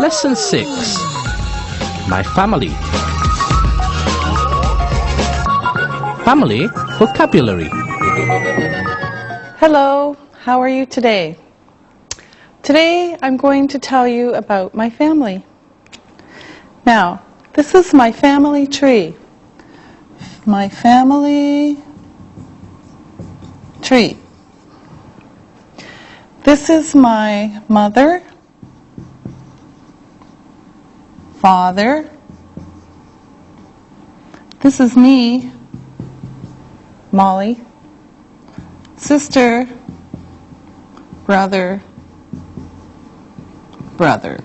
Lesson 6. My family. Family vocabulary. Hello, how are you today? Today I'm going to tell you about my family. Now, this is my family tree. My family tree. This is my mother, father. This is me, Molly, sister, brother, brother.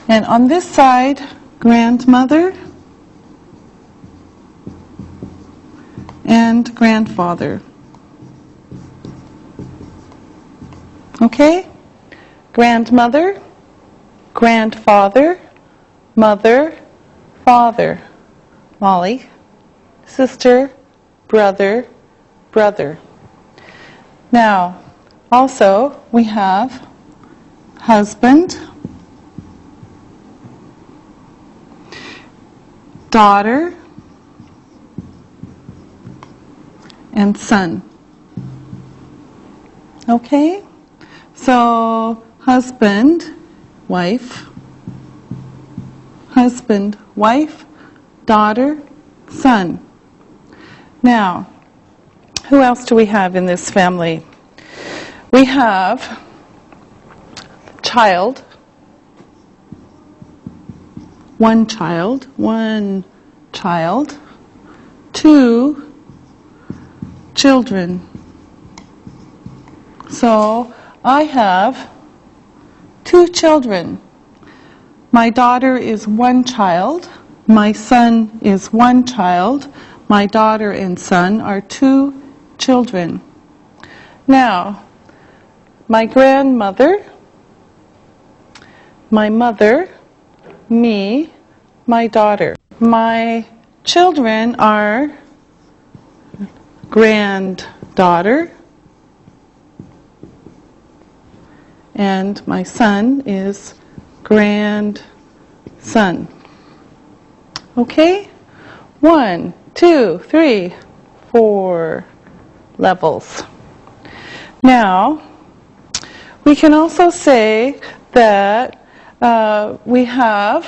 And on this side, grandmother and grandfather. Okay? Grandmother, grandfather, mother, father, Molly, sister, brother, brother. Now, also we have husband, daughter, and son. Okay? So, husband, wife, daughter, son. Now, who else do we have in this family? We have child, one child, two children. So, I have two children. My daughter is one child. My son is one child. My daughter and son are two children. Now, my grandmother, my mother, me, my daughter. My children are granddaughter, and my son is grandson. Okay? 1, 2, 3, 4 levels. Now, we can also say that we have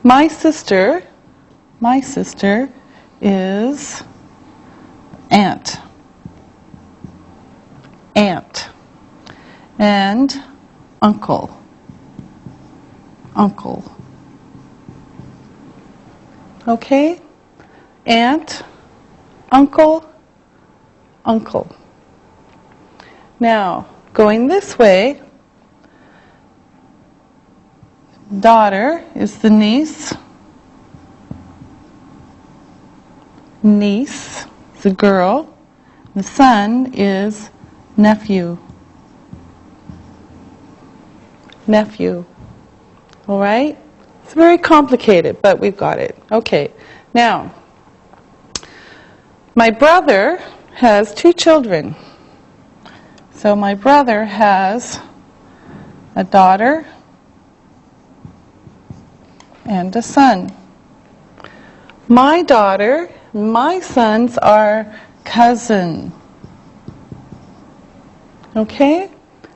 my sister is aunt, and uncle. Okay? Aunt, uncle. Now, going this way, daughter is the niece. Niece is a girl. The son is nephew. All right? It's very complicated, but we've got it. Okay. Now, my brother has two children. So my brother has a daughter and a son. My daughter, my sons are cousin. Okay?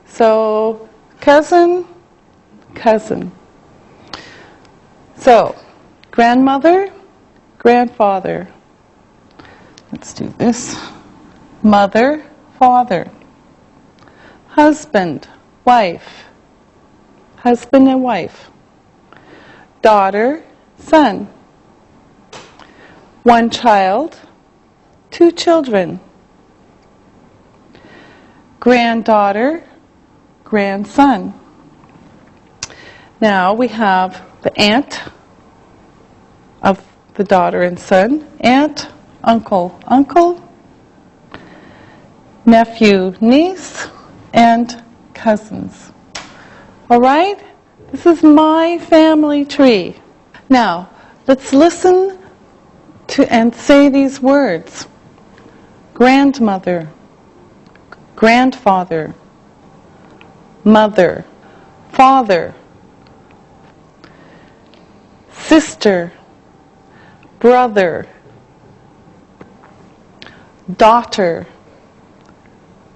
So cousin. So, grandmother, grandfather. Let's do this. Mother, father. Husband, wife. Husband and wife. Daughter, son. One child, two children. Granddaughter, grandson. Now we have the aunt of the daughter and son, aunt, uncle, nephew, niece, and cousins. All right? This is my family tree. Now, let's listen to and say these words. Grandmother, grandfather, mother, father, sister, brother, daughter,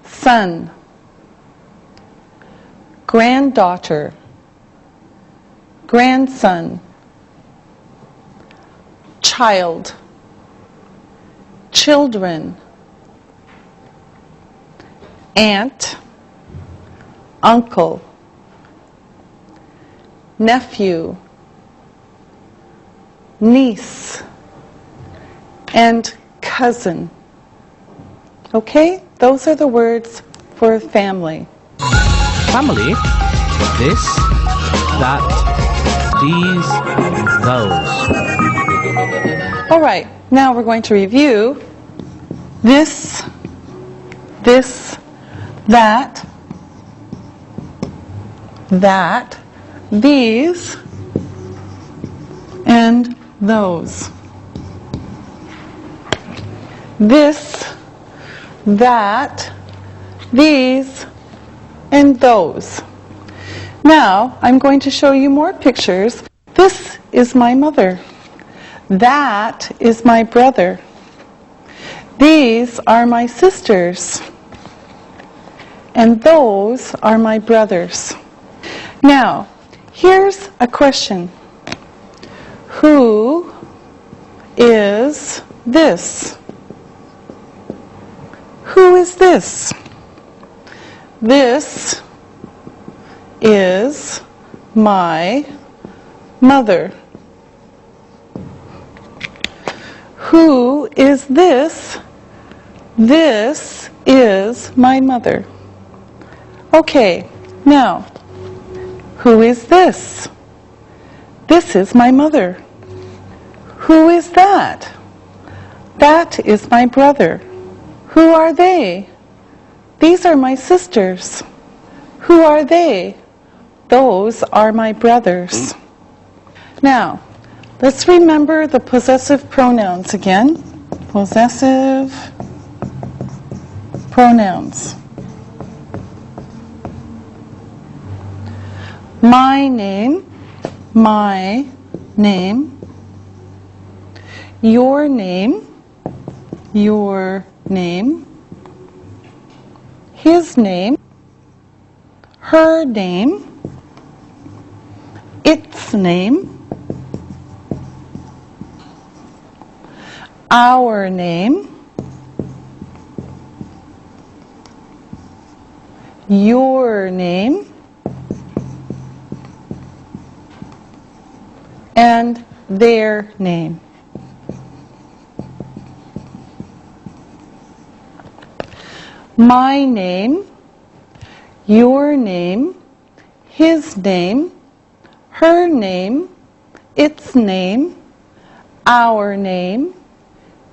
son, granddaughter, grandson, child, children, aunt, uncle, nephew, niece, and cousin. Okay? Those are the words for family. Family. This, that, these, those. All right, now we're going to review this, that, these, and those. This, that, these, and those. Now, I'm going to show you more pictures. This is my mother. That is my brother. These are my sisters. And those are my brothers. Now, here's a question. Who is this? Who is this? This is my mother. Who is this? This is my mother. Okay, now, who is this? This is my mother. Who is that? That is my brother. Who are they? These are my sisters. Who are they? Those are my brothers. Now, let's remember the possessive pronouns again. Possessive pronouns. My name, your name, his name, her name, its name, our name, your name, and their name. My name, your name, his name, her name, its name, our name,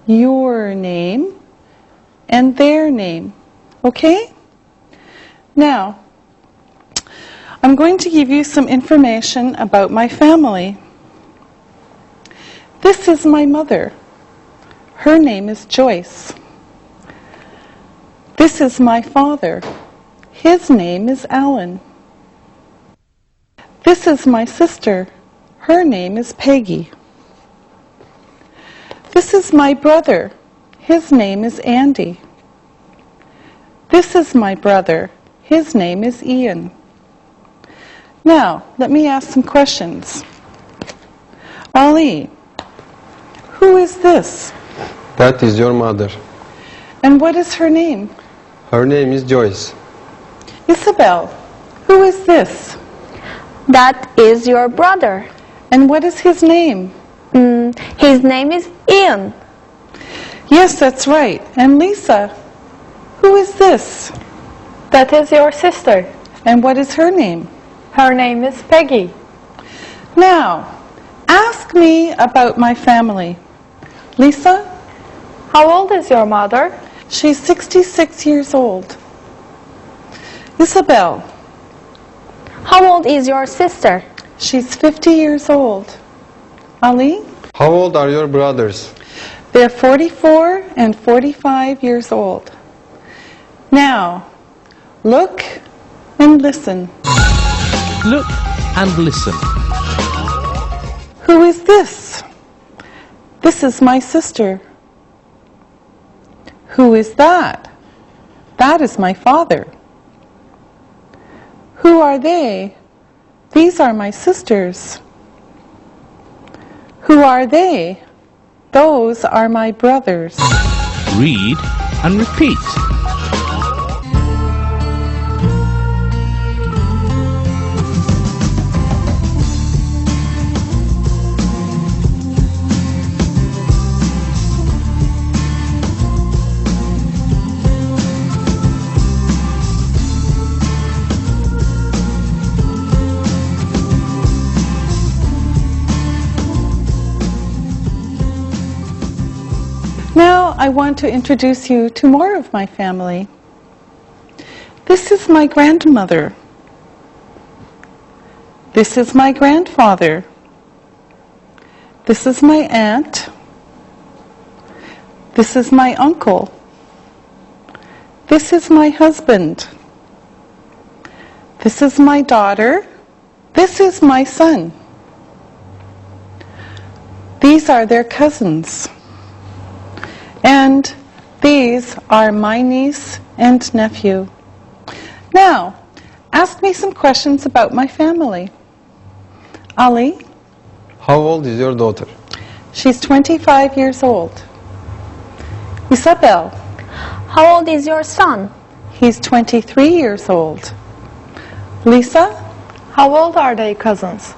your name, and their name. Okay? Now, I'm going to give you some information about my family. This is my mother. Her name is Joyce. This is my father. His name is Alan. This is my sister. Her name is Peggy. This is my brother. His name is Andy. This is my brother. His name is Ian. Now, let me ask some questions. Ali, who is this? That is your mother. And what is her name? Her name is Joyce. Isabel, who is this? That is your brother. And what is his name? His name is Ian. Yes, that's right. And Lisa, who is this? That is your sister. And what is her name? Her name is Peggy. Now, ask me about my family. Lisa? How old is your mother? She's 66 years old. Isabel? How old is your sister? She's 50 years old. Ali? How old are your brothers? They're 44 and 45 years old. Now, look and listen. Look and listen. Who is this? This is my sister. Who is that? That is my father. Who are they? These are my sisters. Who are they? Those are my brothers. Read and repeat. Now I want to introduce you to more of my family. This is my grandmother. This is my grandfather. This is my aunt. This is my uncle. This is my husband. This is my daughter. This is my son. These are their cousins. And these are my niece and nephew. Now, ask me some questions about my family. Ali, How old is your daughter? she's 25 years old. Isabel, How old is your son? he's 23 years old. Lisa, How old are they cousins?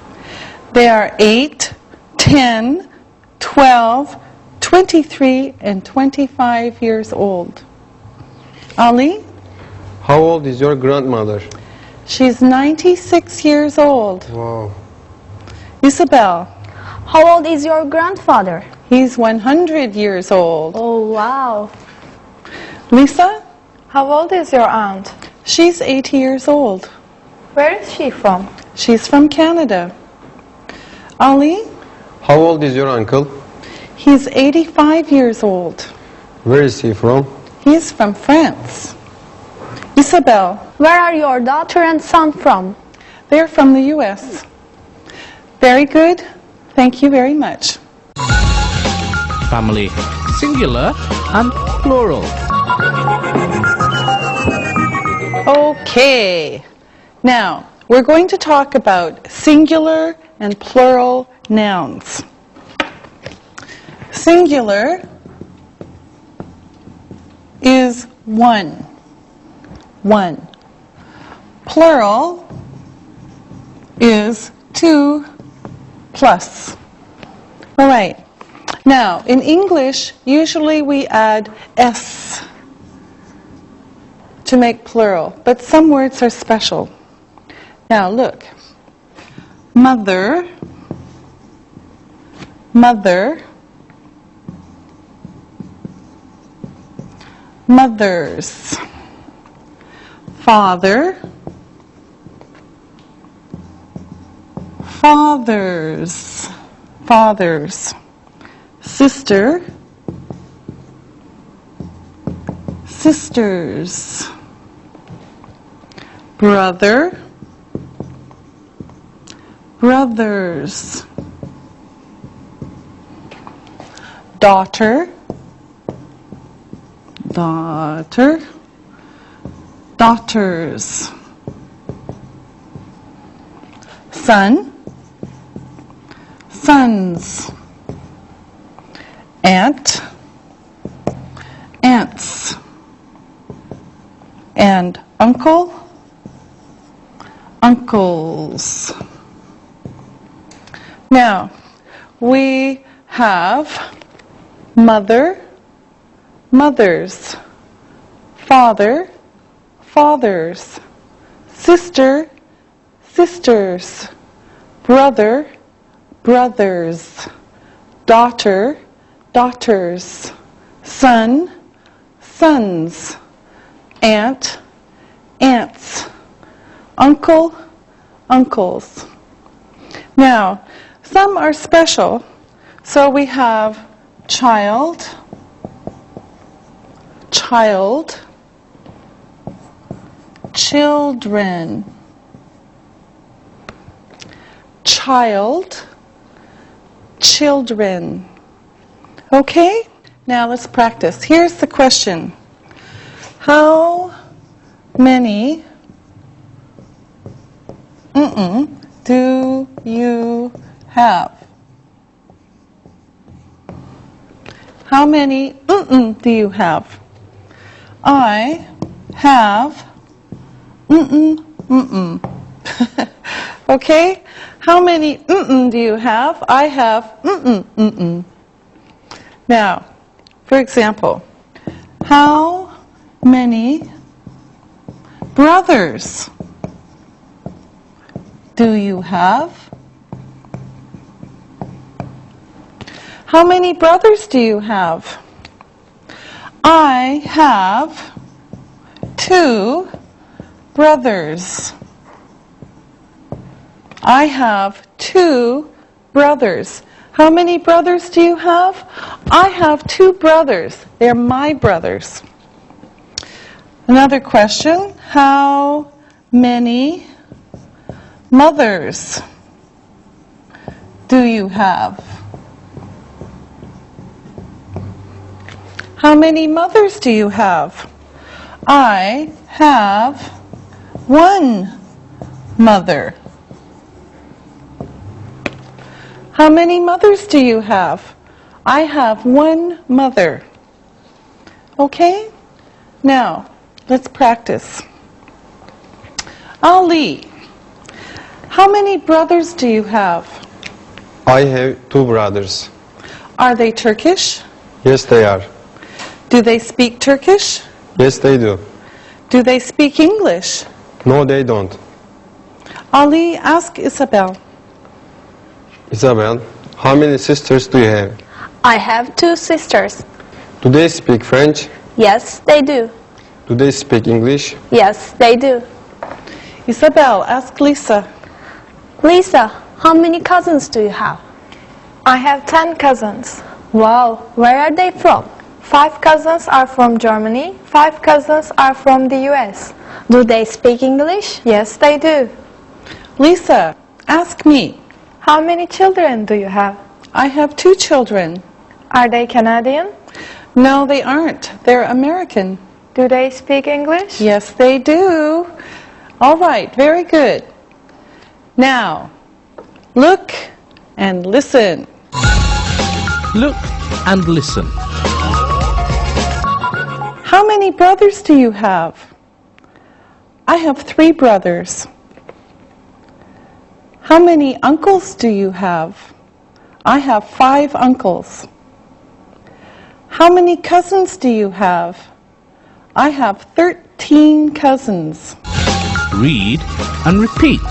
they are 8, 10, 12, 23, and 25 years old. Ali, How old is your grandmother? she's 96 years old. Wow. Isabel, How old is your grandfather? he's 100 years old. Oh, wow. Lisa, How old is your aunt? she's 80 years old. Where is she from? She's from Canada. Ali, How old is your uncle? he's 85 years old. Where is he from? He's from France. Isabel, Where are your daughter and son from? they're from the U.S. Very good. Thank you very much. Family, singular and plural. Okay. Now, we're going to talk about singular and plural nouns. Singular is one. One. Plural is two plus. All right. Now, in English, usually we add S to make plural, but some words are special. Now, look. Mother, mother, mothers. Father, fathers, fathers. Sister, sisters. Brother, brothers. Daughter, daughter, daughters. Son, sons. Aunt, aunts. And uncle, uncles. Now, we have mother, mothers, father, fathers, sister, sisters, brother, brothers, daughter, daughters, son, sons, aunt, aunts, uncle, uncles. Now, some are special. So we have child, child, children. Child, children. Okay? Now let's practice. Here's the question. How many do you have? How many do you have? I have Okay? How many do you have? I have Now, for example, how many brothers do you have? How many brothers do you have? I have 2 brothers. I have 2 brothers. How many brothers do you have? I have 2 brothers. They're my brothers. Another question. How many mothers do you have? How many mothers do you have? I have 1 mother. How many mothers do you have? I have 1 mother. Okay? Now, let's practice. Ali, how many brothers do you have? I have 2 brothers. Are they Turkish? Yes, they are. Do they speak Turkish? Yes, they do. Do they speak English? No, they don't. Ali, ask Isabel. Isabel, how many sisters do you have? I have 2 sisters. Do they speak French? Yes, they do. Do they speak English? Yes, they do. Isabel, ask Lisa. Lisa, how many cousins do you have? I have 10 cousins. Wow, where are they from? 5 cousins are from Germany. 5 cousins are from the US. Do they speak English? Yes, they do. Lisa, ask me. How many children do you have? I have 2 children. Are they Canadian? No, they aren't. They're American. Do they speak English? Yes, they do. All right, very good. Now, look and listen. Look and listen. How many brothers do you have? I have 3 brothers. How many uncles do you have? I have 5 uncles. How many cousins do you have? I have 13 cousins. Read and repeat.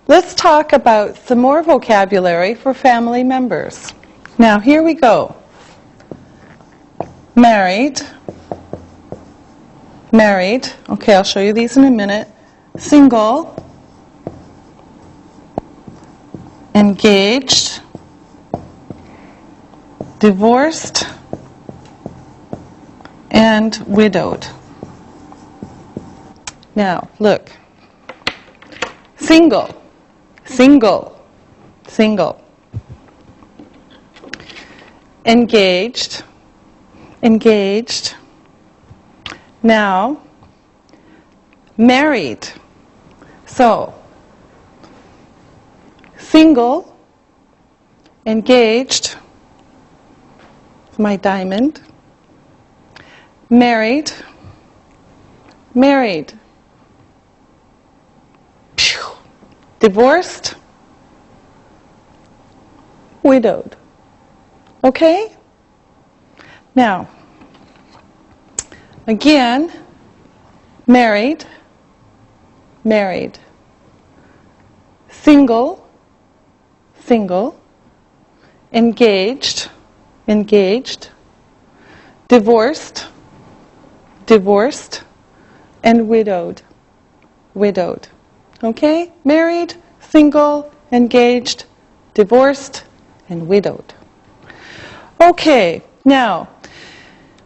Let's talk about some more vocabulary for family members. Now, here we go. Married. Married. Okay, I'll show you these in a minute. Single. Engaged. Divorced. And widowed. Now, look. Single. Single, single. Engaged, engaged. Now, married. So, single, engaged, my diamond. Married, married. Divorced, widowed. Okay? Now, again, married, married. single, single, engaged, engaged, divorced, divorced, and widowed, widowed. Okay? Married, single, engaged, divorced, and widowed. Okay, now,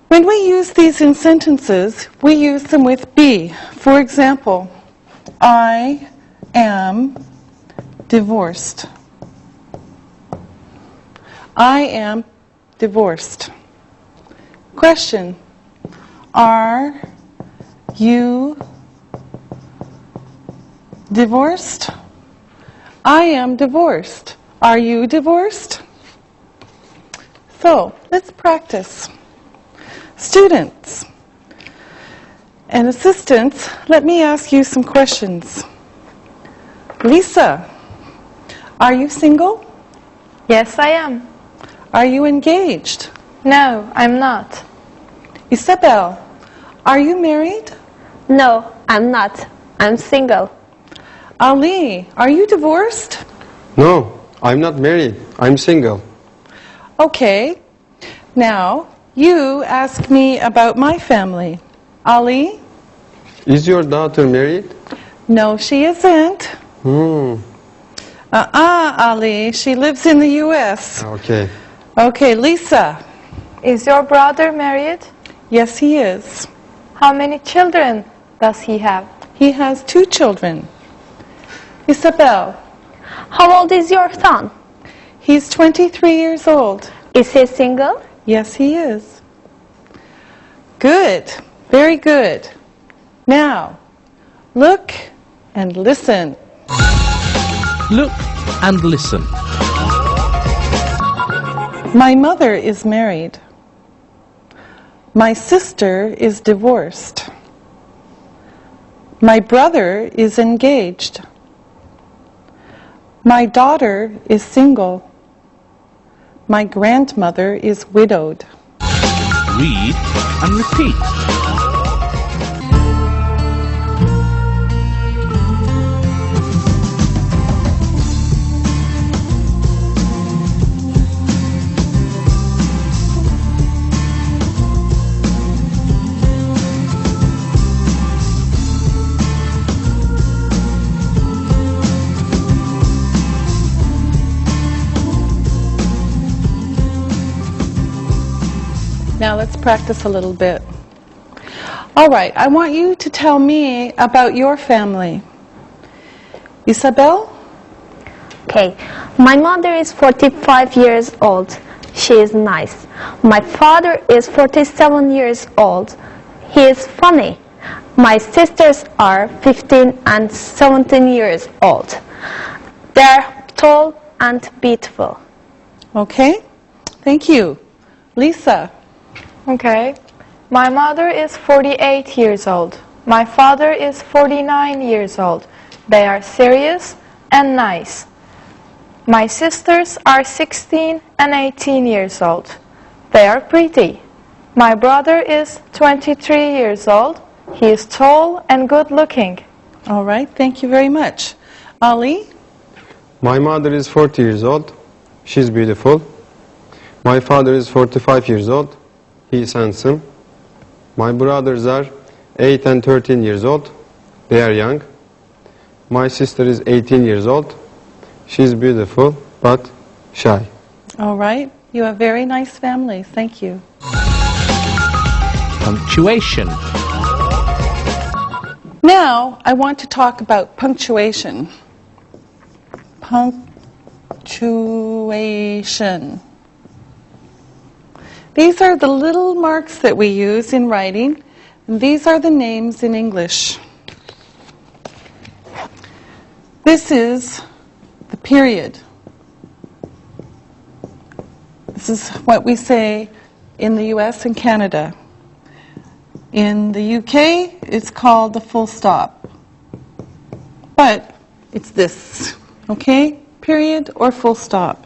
when we use these in sentences, we use them with be. For example, I am divorced. I am divorced. Question: are you divorced? I am divorced. Are you divorced? So, let's practice. Students and assistants, let me ask you some questions. Lisa, are you single? Yes, I am. Are you engaged? No, I'm not. Isabel, are you married? No, I'm not. I'm single. Ali, are you divorced? No, I'm not married. I'm single. Okay. Now, you ask me about my family. Ali? Is your daughter married? No, she isn't. Ali, she lives in the U.S. Okay. Okay, Lisa. Is your brother married? Yes, he is. How many children does he have? He has 2 children. Isabel, How old is your son? he's 23 years old. Is he single? Yes, he is. Good. Very good. Now, look and listen. Look and listen. My mother is married. My sister is divorced. My brother is engaged. My daughter is single. My grandmother is widowed. Read and repeat. Now let's practice a little bit. All right, I want you to tell me about your family. Isabel? Okay. My mother is 45 years old. She is nice. My father is 47 years old. He is funny. My sisters are 15 and 17 years old. They're tall and beautiful. Okay, thank you. Lisa? Okay. My mother is 48 years old. My father is 49 years old. They are serious and nice. My sisters are 16 and 18 years old. They are pretty. My brother is 23 years old. He is tall and good looking. All right, thank you very much. Ali? My mother is 40 years old. She's beautiful. My father is 45 years old. He is handsome. My brothers are 8 and 13 years old. They are young. My sister is 18 years old. She's beautiful, but shy. All right, you have very nice families. Thank you. Punctuation. Now, I want to talk about punctuation. Punctuation. These are the little marks that we use in writing, and these are the names in English. This is the period. This is what we say in the US and Canada. In the UK, it's called the full stop. But it's this, okay? Period or full stop.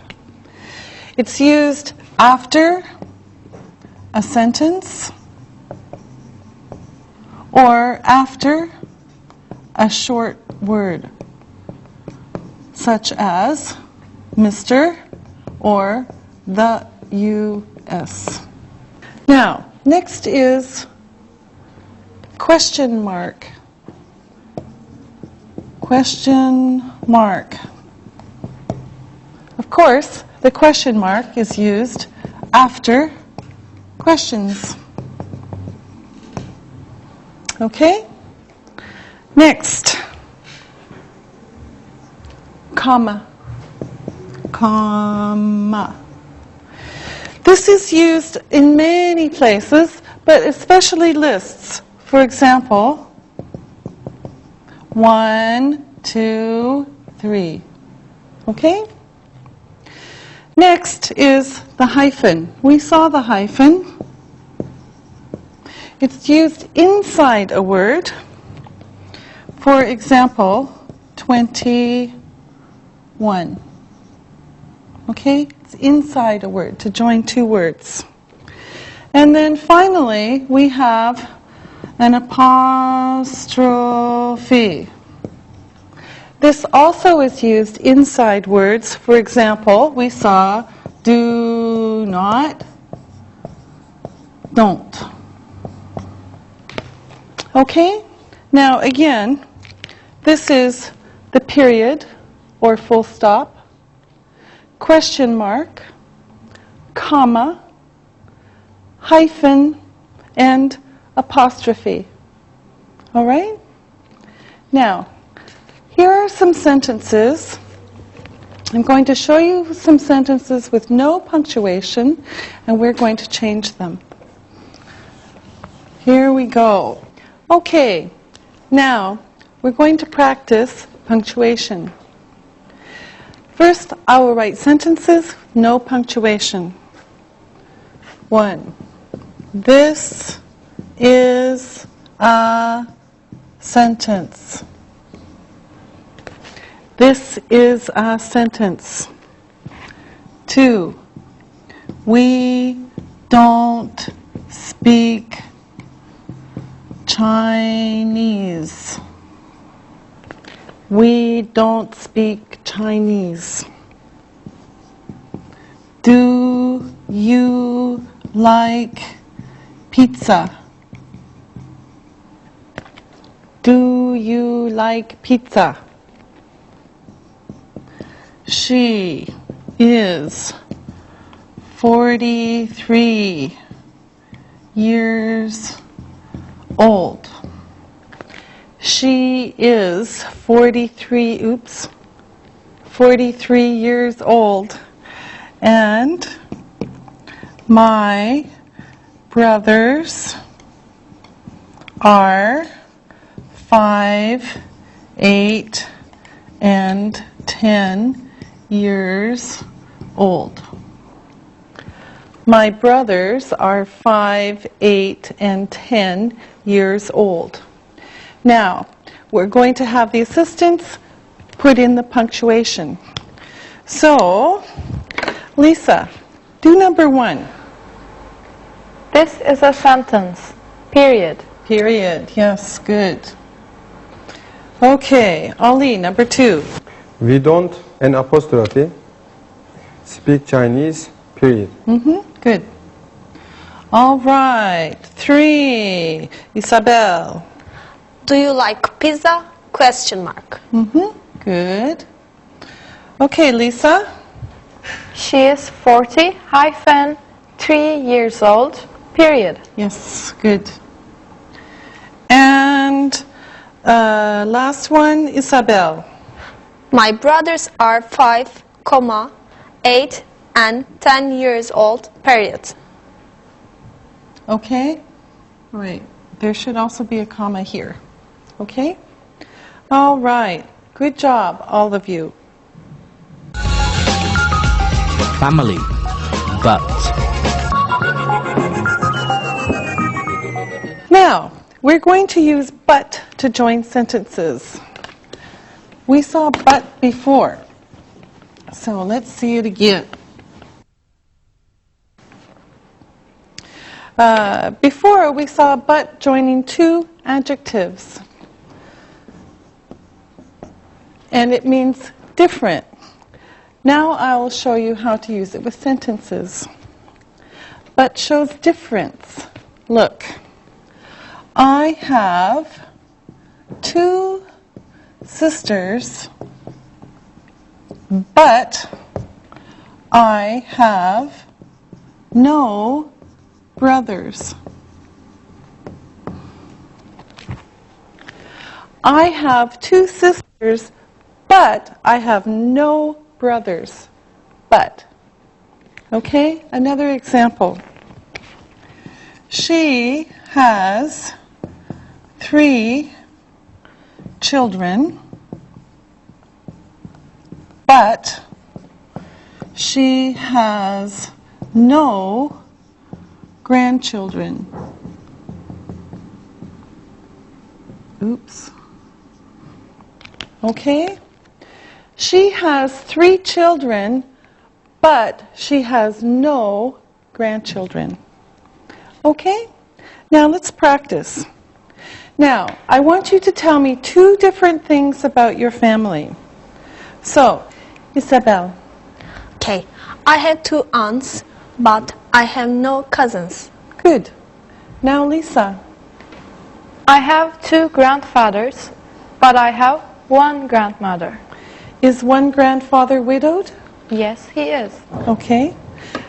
It's used after a sentence or after a short word. such as Mr. or the U.S. Now, next is question mark. Question mark. Of course, the question mark is used after questions. Okay? Next, comma. Comma. This is used in many places, but especially lists. For example, 1, 2, 3. Okay? Next is the hyphen. We saw the hyphen. It's used inside a word. For example, 21. Okay? It's inside a word to join two words. And then finally, we have an apostrophe. This also is used inside words. For example, we saw do not, don't. Okay? Now again, this is the period or full stop, question mark, comma, hyphen, and apostrophe. All right? Now, here are some sentences. I'm going to show you some sentences with no punctuation, and we're going to change them. Here we go. Okay, now we're going to practice punctuation. First, I will write sentences, no punctuation. 1. This is a sentence. This is a sentence. 2. We don't speak Chinese. We don't speak Chinese. Do you like pizza? Do you like pizza? She is 43 years old. She is 43 years old. And my brothers are 5, 8, and 10 years old. My brothers are 5, 8, and 10 years old. Now, we're going to have the assistants put in the punctuation. So, Lisa, do number 1. This is a sentence. Period. Period. Yes, good. Okay, Ali, number 2. We don't, an apostrophe, speak Chinese, period. Good. All right. 3. Isabel. Do you like pizza? Question mark. Good. Okay, Lisa. She is 40-3 years old. Period. Yes, good. And last one, Isabel. My brothers are 5, 8, and 10 years old. Period. Okay. All right. There should also be a comma here. Okay? All right. Good job, all of you. Family. But. Now, we're going to use but to join sentences. We saw but before. So let's see it again. Before, we saw but joining two adjectives. And it means different. Now I'll show you how to use it with sentences. But shows difference. Look, I have 2 sisters, but I have no brothers. I have 2 sisters, but I have no brothers. But. Okay, another example. She has 3 children, but she has no grandchildren. Oops. Okay? She has 3 children, but she has no grandchildren. Okay? Now let's practice. Now, I want you to tell me 2 different things about your family. So, Isabel. Okay, I have 2 aunts, but I have no cousins. Good. Now, Lisa. I have 2 grandfathers, but I have 1 grandmother. Is one grandfather widowed? Yes, he is. Okay.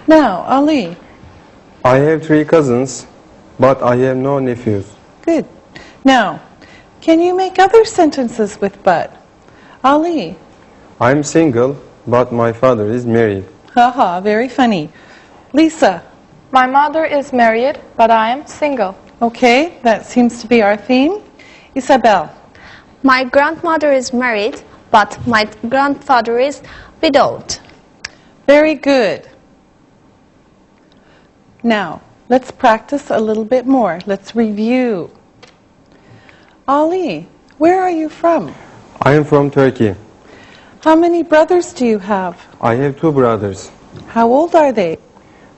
Now, Ali. I have 3 cousins, but I have no nephews. Good. Now, can you make other sentences with but? Ali. I'm single, but my father is married. Haha, very funny. Lisa. My mother is married, but I am single. Okay, that seems to be our theme. Isabel. My grandmother is married, but my grandfather is widowed. Very good. Now, let's practice a little bit more. Let's review. Ali, where are you from? I am from Turkey. How many brothers do you have? I have 2 brothers. How old are they?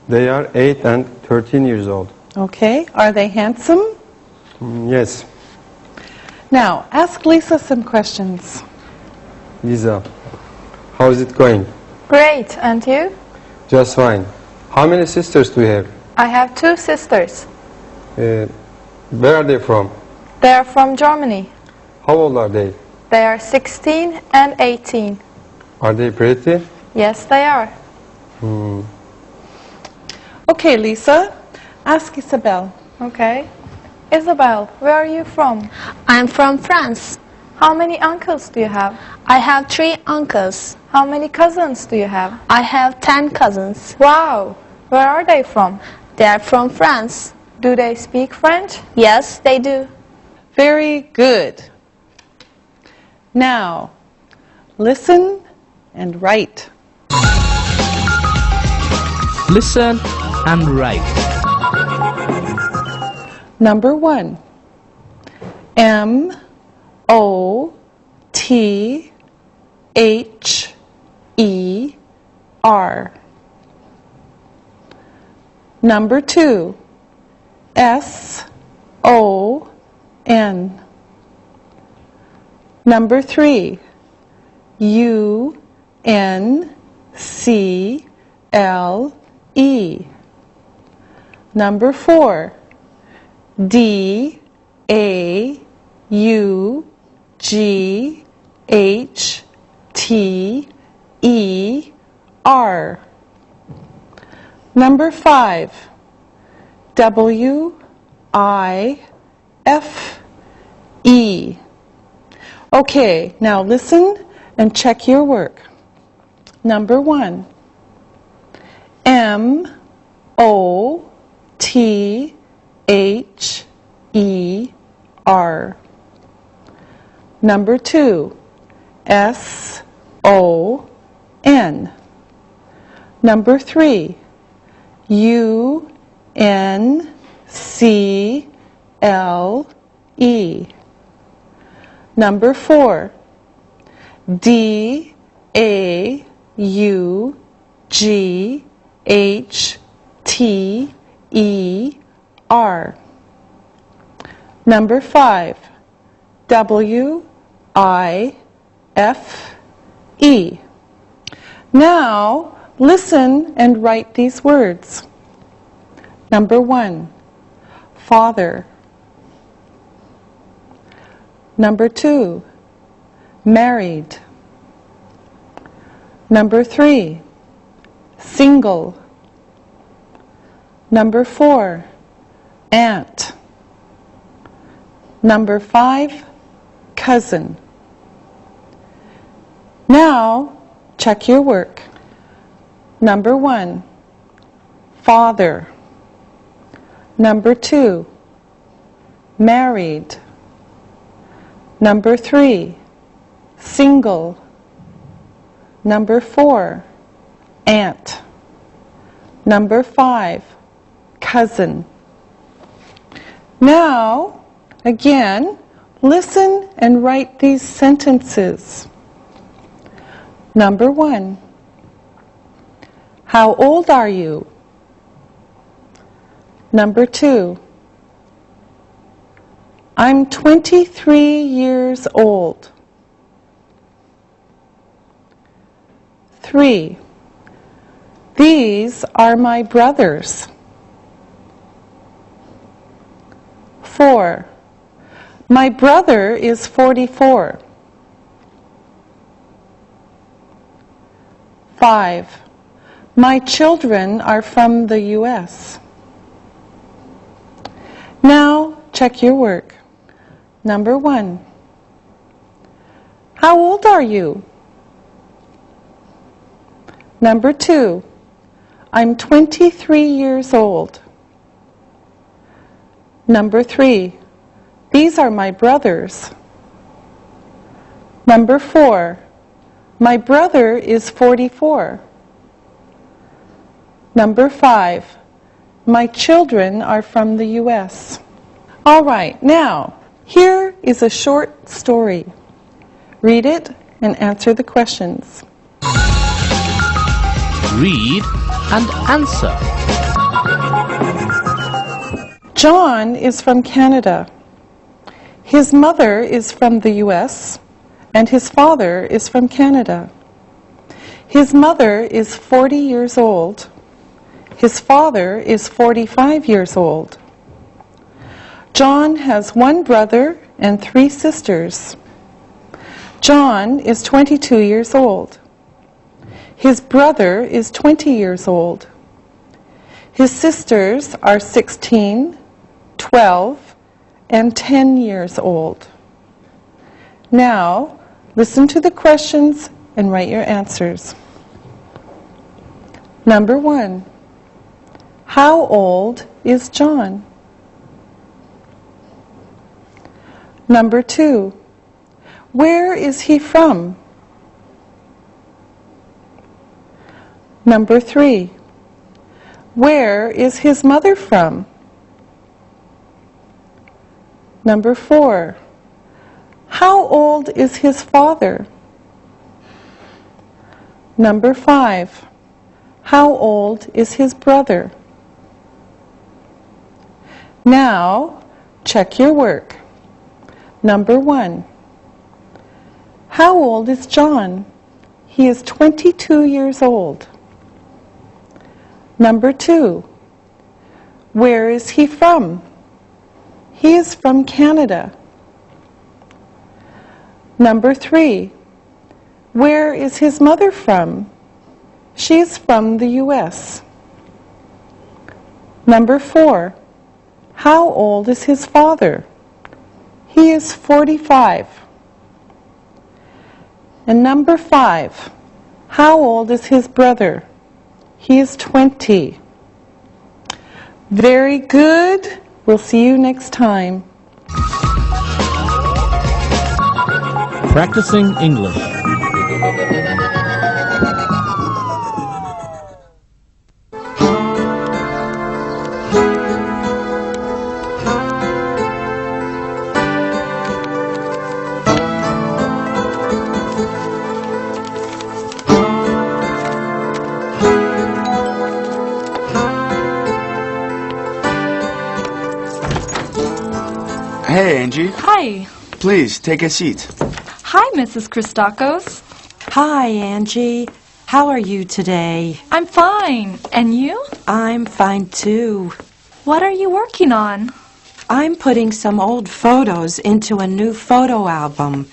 They are 8 and 13 years old. Okay, are they handsome? Yes. Now, ask Lisa some questions. Lisa, how is it going? Great, and you? Just fine. How many sisters do you have? I have 2 sisters. Where are they from? They are from Germany. How old are they? They are 16 and 18. Are they pretty? Yes, they are. Okay, Lisa, ask Isabel. Okay. Isabel, where are you from? I'm from France. How many uncles do you have? I have 3 uncles. How many cousins do you have? I have 10 cousins. Wow! Where are they from? They are from France. Do they speak French? Yes, they do. Very good. Now, listen and write. Listen and write. Number 1. M-O-T-H-E-R. Number 2. S-O-N. Number 3. U-N-C-L-E. Number 4. D-A-U-G-H-T-E-R. Number 5. W-I-F-E. Okay, now listen and check your work. Number 1. M-O-T-H-E-R. Number 2. S-O-N. Number 3. U-N-C-L-E. Number 4. D-A-U-G-H-T-E-R. Number 5. W-I-F-E. E. Now, listen and write these words. Number 1, father. Number 2, married. Number 3, single. Number 4, aunt. Number 5, cousin. Now, check your work. Number 1, father. Number 2, married. Number 3, single. Number 4, aunt. Number 5, cousin. Now, again, listen and write these sentences. Number 1, how old are you? Number 2, I'm 23 years old. 3, these are my brothers. 4, my brother is 44. 5, my children are from the U.S. Now, check your work. Number 1, how old are you? Number 2, I'm 23 years old. Number 3, these are my brothers. Number 4, my brother is 44. Number 5, my children are from the U.S. All right, now, here is a short story. Read it and answer the questions. Read and answer. John is from Canada. His mother is from the U.S. and his father is from Canada. His mother is 40 years old. His father is 45 years old. John has 1 brother and 3 sisters. John is 22 years old. His brother is 20 years old. His sisters are 16, 12, and 10 years old. Now, listen to the questions and write your answers. Number 1, how old is John? Number 2, where is he from? Number 3, where is his mother from? Number 4, how old is his father? Number 5, how old is his brother? Now, check your work. Number 1, how old is John? He is 22 years old. Number 2, where is he from? He is from Canada. Number 3, where is his mother from? She is from the U.S. Number 4, how old is his father? He is 45. And number 5, how old is his brother? He is 20. Very good. We'll see you next time. Practicing English. Hey, Angie. Hi. Please, take a seat. Hi, Mrs. Christakos. Hi, Angie. How are you today? I'm fine. And you? I'm fine, too. What are you working on? I'm putting some old photos into a new photo album.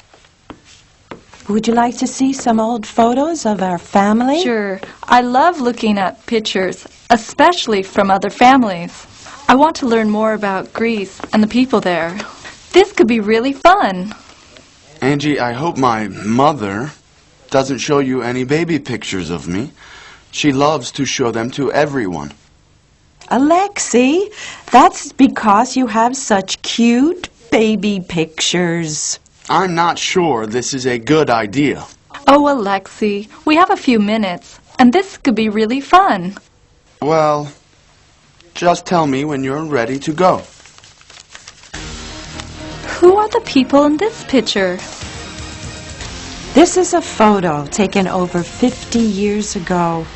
Would you like to see some old photos of our family? Sure. I love looking at pictures, especially from other families. I want to learn more about Greece and the people there. This could be really fun. Angie, I hope my mother doesn't show you any baby pictures of me. She loves to show them to everyone. Alexi, that's because you have such cute baby pictures. I'm not sure this is a good idea. Oh, Alexi, we have a few minutes, and this could be really fun. Well, just tell me when you're ready to go. Who are the people in this picture? This is a photo taken over 50 years ago.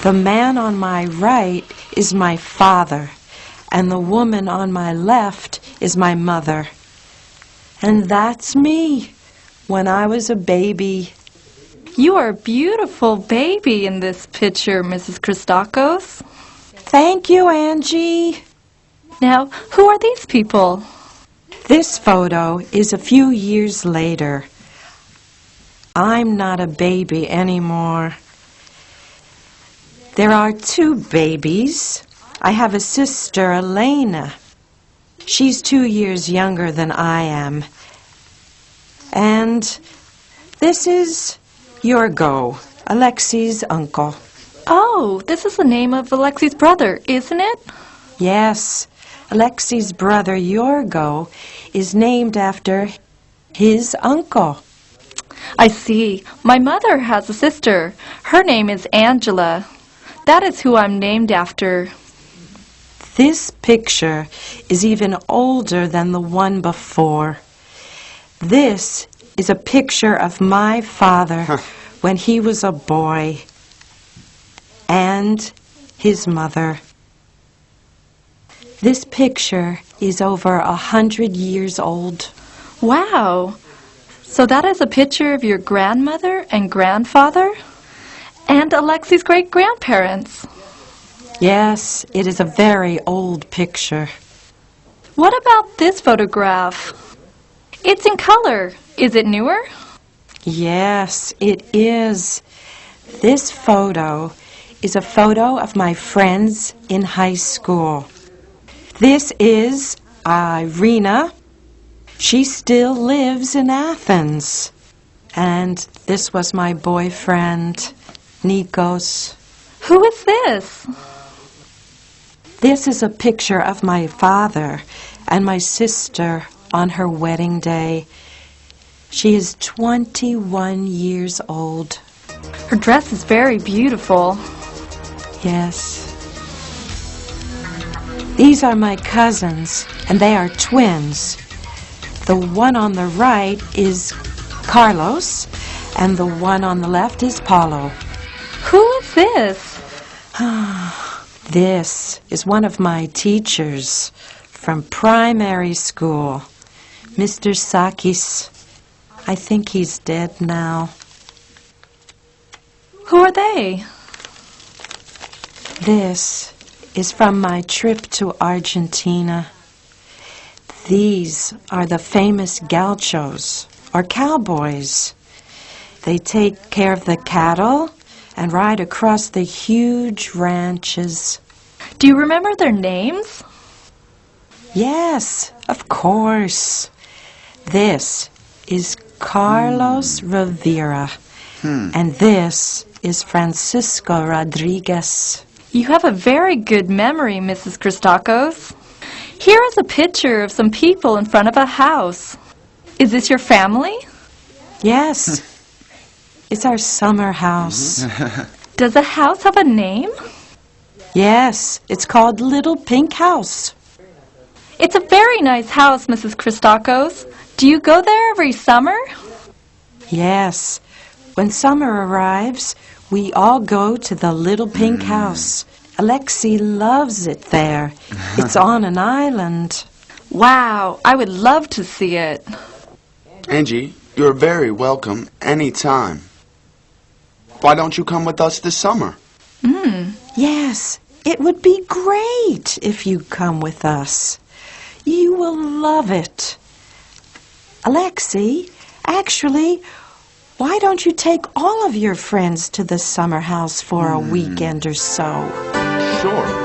The man on my right is my father, and the woman on my left is my mother. And that's me when I was a baby. You are a beautiful baby in this picture, Mrs. Christakos. Thank you, Angie. Now, who are these people? This photo is a few years later. I'm not a baby anymore. There are two babies. I have a sister, Elena. She's 2 years younger than I am. And this is Yorgo, Alexi's uncle. Oh, this is the name of Alexi's brother, isn't it? Yes, Alexi's brother Yorgo is named after his uncle. I see. My mother has a sister. Her name is Angela. That is who I'm named after. This picture is even older than the one before. This is a picture of my father when he was a boy, and his mother. This picture is over 100 years old. Wow. So that is a picture of your grandmother and grandfather? And Alexi's great-grandparents. Yes, it is a very old picture. What about this photograph? It's in color. Is it newer? Yes, it is. This photo is a photo of my friends in high school. This is Irina. She still lives in Athens. And this was my boyfriend, Nikos. Who is this? This is a picture of my father and my sister on her wedding day. She is 21 years old. Her dress is very beautiful. Yes. These are my cousins, and they are twins. The one on the right is Carlos, and the one on the left is Paulo. Who is this? This is one of my teachers from primary school, Mr. Sakis. I think he's dead now. Who are they? This is from my trip to Argentina. These are the famous gauchos, or cowboys. They take care of the cattle and ride across the huge ranches. Do you remember their names? Yes, of course. This is Carlos Rivera, and this is Francisco Rodriguez. You have a very good memory, Mrs. Christakos. Here is a picture of some people in front of a house. Is this your family? Yes, it's our summer house. Does the house have a name? Yes, it's called Little Pink House. It's a very nice house, Mrs. Christakos. Do you go there every summer? Yes, when summer arrives, we all go to the Little Pink House. Alexi loves it there. It's on an island. Wow, I would love to see it. Angie, you're very welcome anytime. Why don't you come with us this summer? Yes, it would be great if you come with us. You will love it. Alexei, actually, why don't you take all of your friends to the summer house for a weekend or so? Sure.